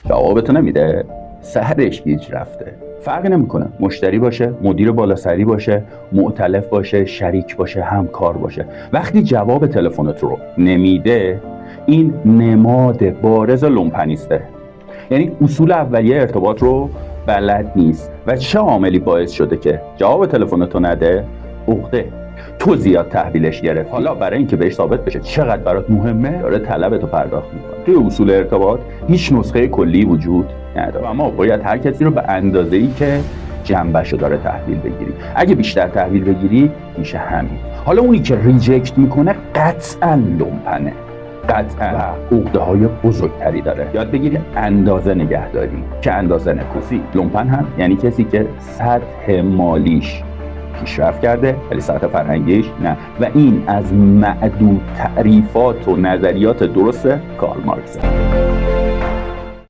جوابتو نمیده، سرش گیج رفته. فرقی نمیکنه مشتری باشه، مدیر بالاسری باشه، مؤتلف باشه، شریک باشه، همکار باشه. وقتی جواب تلفنت رو نمیده، این نماد بارز لومپنیسته. یعنی اصول اولیه ارتباط رو بلد نیست. و چه عاملی باعث شده که جواب تلفنتو نده؟ عقده. تو زیاد تحویلش گرفت. حالا برای اینکه بهش ثابت بشه چقدر برات مهمه، داره طلبتو پرداخت میکنه. توی اصول ارتباط هیچ نسخه کلی وجود نداره. اما باید هر کسی رو به اندازه‌ای که جنبشو داره تحویل بگیری. اگه بیشتر تحویل بگیری میشه همین. حالا اونی که ریجکت میکنه قطعاً لومپنه. قطعاً عقده های بزرگتری داره. یاد بگیری اندازه نگهداری که اندازه نکوفی. لومپن هم یعنی کسی که سطح مالیش پیشرفت کرده ولی سطح فرهنگیش نه. و این از معدود تعریفات و نظریات درست کارل مارکسه.